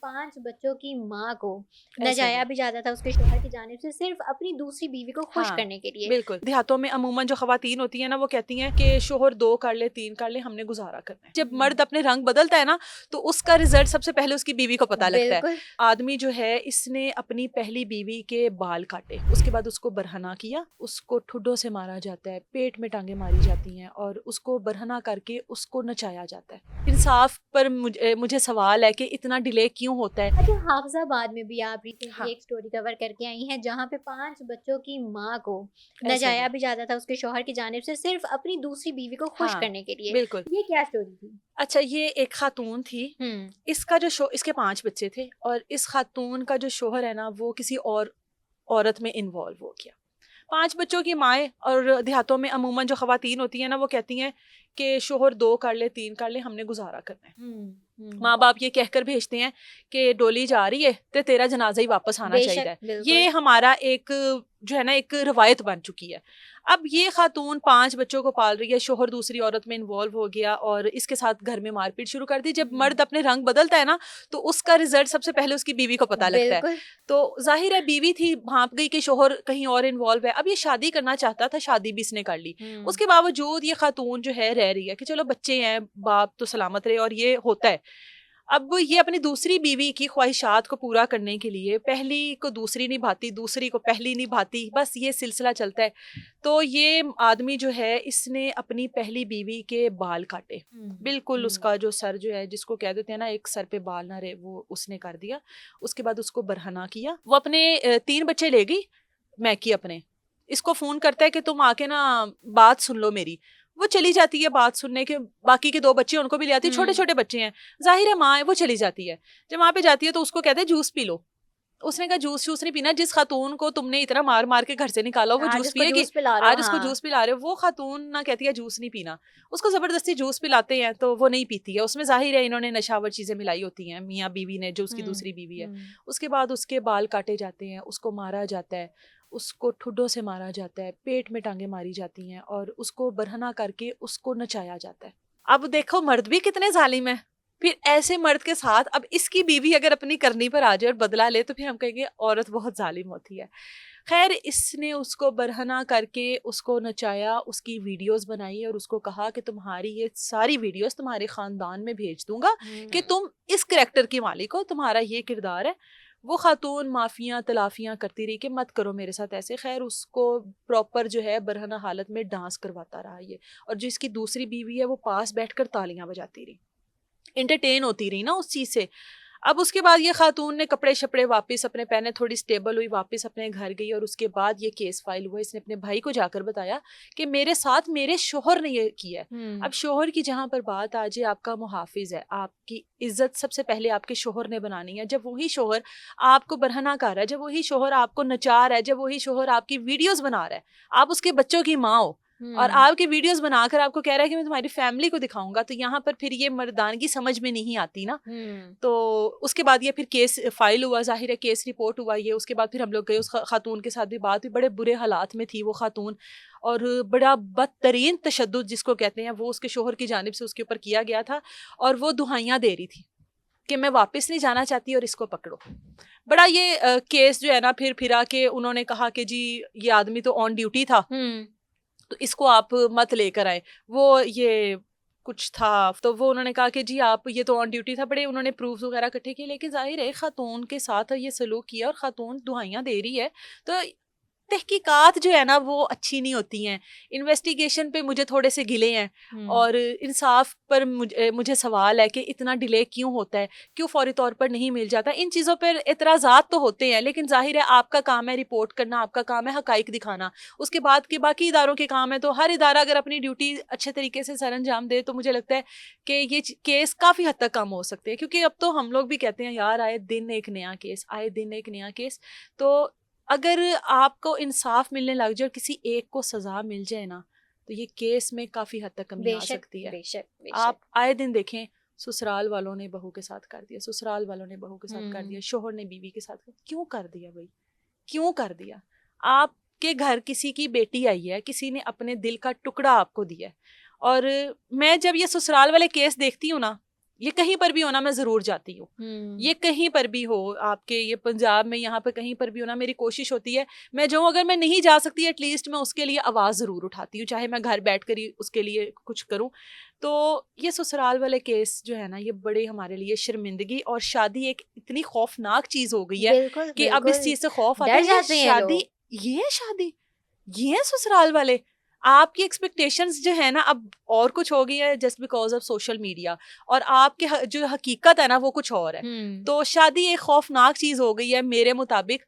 5 बच्चों की माँ को ऐसे नचाया ही। भी जाता था उसके शौहर की जानिब से सिर्फ़ अपनी दूसरी बीवी को खुश हाँ, करने के लिए। बिल्कुल। देहातों में अमूमन जो ख़वातीन होती हैं ना, वो कहती हैं कि शोहर 2 कर ले, 3 कर ले, हमने गुज़ारा करना है। जब हुँ, मर्द अपने रंग बदलता है ना, तो उसका रिज़ल्ट सबसे पहले उसकी बीवी को पता लगता है। बिल्कुल। आदमी जो है, इसने अपनी पहली बीवी के बाल काटे, उसके बाद उसको बरहना किया, उसको ठुड्डों से मारा जाता है, पेट में टाँगें मारी जाती हैं और उसको बरहना करके उसको नचाया जाता है। इंसाफ़ पर मुझे सवाल है कि इतना डिले क्यों होता है? अच्छा, हाफ़िज़ाबाद में भी आप रिसेंटली हाँ, एक स्टोरी कवर करके आई हैं, जहाँ पे 5 बच्चों की माँ को ऐसे नचाया ही। भी जाता था उसके शौहर की जानिब से सिर्फ़ अपनी दूसरी बीवी को खुश हाँ, करने के लिए। बिल्कुल। ये क्या स्टोरी थी? अच्छा, ये एक खातून थी। हुँ, इसका जो शो इसके 5 बच्चे थे और इस खातून का जो शोहर है ना, वो किसी और औरत में इन्वॉल्व हो गया। 5 बच्चों की माएँ और देहातों में अमूमन जो ख़वातीन होती हैं ना, वो कहती हैं कि शोहर 2 कर ले, 3 कर ले, हमने गुज़ारा करना है। हुँ, हुँ। माँ-बाप ये कहकर भेजते हैं कि डोली जा रही है ते तेरा जनाज़ा ही वापस आना बेशक, चाहिए। बिल्कुल। ये हमारा एक जो है ना, एक रवायत बन चुकी है। अब ये खातून 5 बच्चों को पाल रही है, शोहर दूसरी औरत में इन्वॉल्व हो गया और इसके साथ घर में मारपीट शुरू कर दी। जब हुँ, मर्द अपने रंग बदलता है ना, तो उसका रिज़ल्ट सबसे पहले उसकी बीवी को पता लगता है। बिल्कुल। तो ज़ाहिर है बीवी थी, भाँप गई कि शोहर कहीं और इन्वॉल्व है। अब ये शादी करना चाहता था, शादी भी इसने कर ली। हुँ, उसके बावजूद ये खातून जो है रह रही है कि चलो बच्चे हैं, बाप तो सलामत रहे और ये होता है। अब ये अपनी दूसरी बीवी की ख्वाहिशात को पूरा करने के लिए पहली को दूसरी निभाती, दूसरी को पहली निभाती, बस ये सिलसिला चलता है। तो ये आदमी जो है, इसने अपनी पहली बीवी के बाल काटे। हुँ, बिल्कुल हुँ। उसका जो सर जो है, जिसको कह देते हैं ना एक सर पे बाल ना रहे, वो उसने कर दिया। उसके बाद उसको बरहना किया। वो अपने 3 बच्चे ले गई मैके अपने। इसको फ़ोन करता है कि तुम आके ना बात सुन लो मेरी। वो चली जाती है बात सुनने के, बाकी के 2 बच्चे उनको भी ले आती है, हुँ, छोटे-छोटे बच्चे हैं। ज़ाहिर है माँ है, वो चली जाती है। जब वहाँ पे जाती है तो उसको कहते हैं जूस पी लो। उसने कहा जूस-शूस नहीं पीना, जिस खातून को तुमने इतना मार-मार के घर से निकाला हो वो आज जूस उसको पिएगी? जूस पिला रहे हो, आज उसको हाँ। जूस पिला रहे हो, वो खातून ना कहती है जूस नहीं पीना। उसको ज़बरदस्ती जूस पिलाते हैं तो वो नहीं पीती है। उसमें ज़ाहिर है इन्होंने नशावर चीज़ें मिलाई होती हैं, मियाँ-बीवी ने, जो उसकी हुँ, दूसरी बीवी है। हुँ। उसके बाद उसके बाल काटे जाते हैं, उसको मारा जाता है, उसको ठुड्डों से मारा जाता है, पेट में टाँगें मारी जाती हैं और उसको बरहना करके उसको नचाया जाता है। अब देखो मर्द भी कितने ज़ालिम हैं। फिर ऐसे मर्द के साथ अब इसकी बीवी अगर अपनी करनी पर आ जाए और बदला ले, तो फिर हम कहेंगे औरत बहुत ज़ालिम होती है। ख़ैर इसने उसको बरहना करके उसको नचाया, उसकी वीडियोज़ बनाई और उसको कहा कि तुम्हारी ये सारी वीडियोज़ तुम्हारे ख़ानदान में भेज दूँगा कि हुँ। तुम इस करैक्टर की मालिक हो, तुम्हारा ये किरदार है। वो खातून माफ़ियाँ तलाफ़ियाँ करती रही कि मत करो मेरे साथ ऐसे। ख़ैर उसको प्रॉपर जो है बरहना हालत में डांस करवाता रहा ये, और जो इसकी दूसरी बीवी है वो पास बैठकर तालियां बजाती रही, एंटरटेन होती रही ना उस चीज़ से। अब उसके बाद ये खातून ने कपड़े-शपड़े वापस अपने पहने, थोड़ी स्टेबल हुई, वापस अपने घर गई और उसके बाद ये केस फाइल हुआ। इसने अपने भाई को जाकर बताया कि मेरे साथ मेरे शौहर ने ये किया है। हुँ, अब शौहर की जहाँ पर बात आ जाए, आपका मुहाफ़िज़ है, आपकी इज़्ज़त सबसे पहले आपके शौहर ने बनानी है। जब वही शौहर आपको बरहना कर रहा है, जब वही शौहर आपको नचा रहा है, जब वही शौहर आपकी वीडियोज़ बना रहा है, आप उसके बच्चों की माँ हो और हुँ, आपकी वीडियोज़ बनाकर आपको कह रहा है कि मैं तुम्हारी फैमिली को दिखाऊँगा, तो यहाँ पर फिर ये मर्दानगी समझ में नहीं आती ना। हुँ। तो उसके बाद ये फिर केस फाइल हुआ, ज़ाहिर है केस रिपोर्ट हुआ ये। उसके बाद फिर हम लोग गए, उस खातून के साथ भी बात हुई। बड़े बुरे हालात में थी वो खातून और बड़ा बदतरीन तशद्दुद जिसको कहते हैं, वो उसके शौहर की जानिब से उसके ऊपर किया गया था और वो दुहाइयाँ दे रही थी कि मैं वापस नहीं जाना चाहती और इसको पकड़ो। बड़ा ये केस जो है ना, फिर फिरा के उन्होंने कहा कि जी ये आदमी तो ऑन ड्यूटी था, हुँ, तो इसको आप मत लेकर आए। वो ये कुछ था, तो वो उन्होंने कहा कि जी आप, ये तो ऑन ड्यूटी था। बड़े उन्होंने प्रूफ्स वगैरह इकट्ठे किए, लेकिन ज़ाहिर है खातून के साथ ये सलूक किया और खातून दुहाइयाँ दे रही है। तो तहकीकात जो है ना वो अच्छी नहीं होती हैं। इन्वेस्टिगेशन पे मुझे थोड़े से गिले हैं हुँ। और इंसाफ पर मुझे सवाल है कि इतना डिले क्यों होता है? क्यों फ़ौरी तौर पर नहीं मिल जाता? इन चीज़ों पर एतराज़ात तो होते हैं, लेकिन ज़ाहिर है आपका काम है रिपोर्ट करना, आपका काम है हक़ाइक़ दिखाना। उसके बाद के बाकी इदारों के काम है, तो हर इदारा अगर अपनी ड्यूटी अच्छे तरीके से सरअंजाम दे, तो मुझे लगता है कि ये केस काफ़ी हद तक कम हो सकते हैं। क्योंकि अब तो हम लोग भी कहते हैं यार आए दिन एक नया केस, आए दिन एक नया केस। तो अगर आपको इंसाफ मिलने लग जाए और किसी एक को सज़ा मिल जाए ना, तो ये केस में काफ़ी हद तक कमी आ बेशक, सकती है। बेशक, बेशक। आप आए दिन देखें, ससुराल वालों ने बहू के साथ कर दिया, ससुराल वालों ने बहू के साथ कर हुँ, दिया, शौहर ने बीवी के साथ कर, क्यों कर दिया भई? क्यों कर दिया? आपके घर किसी की बेटी आई है, किसी ने अपने दिल का टुकड़ा आपको दिया है और मैं जब ये ससुराल वाले केस देखती हूँ ना, ये कहीं पर भी होना मैं ज़रूर जाती हूँ। ये कहीं पर भी हो, आपके ये पंजाब में, यहाँ पर कहीं पर भी होना, मेरी कोशिश होती है मैं जाऊँ। अगर मैं नहीं जा सकती एटलीस्ट मैं उसके लिए आवाज़ ज़रूर उठाती हूँ, चाहे मैं घर बैठ कर ही उसके लिए कुछ करूँ। तो ये ससुराल वाले केस जो है ना, ये बड़े हमारे लिए शर्मिंदगी, और शादी एक इतनी खौफनाक चीज़ हो गई है बिल्कुल कि अब इस बिल्कुल, चीज़ से खौफ आता डर है। जाते हैं लोग। ये है शादी, ये है ससुराल वाले। आपकी एक्सपेक्टेशंस जो है ना अब और कुछ हो गई है just because of social media, और आपके जो हकीकत है ना वो कुछ और है। हम्म। तो शादी एक खौफनाक चीज हो गई है मेरे मुताबिक।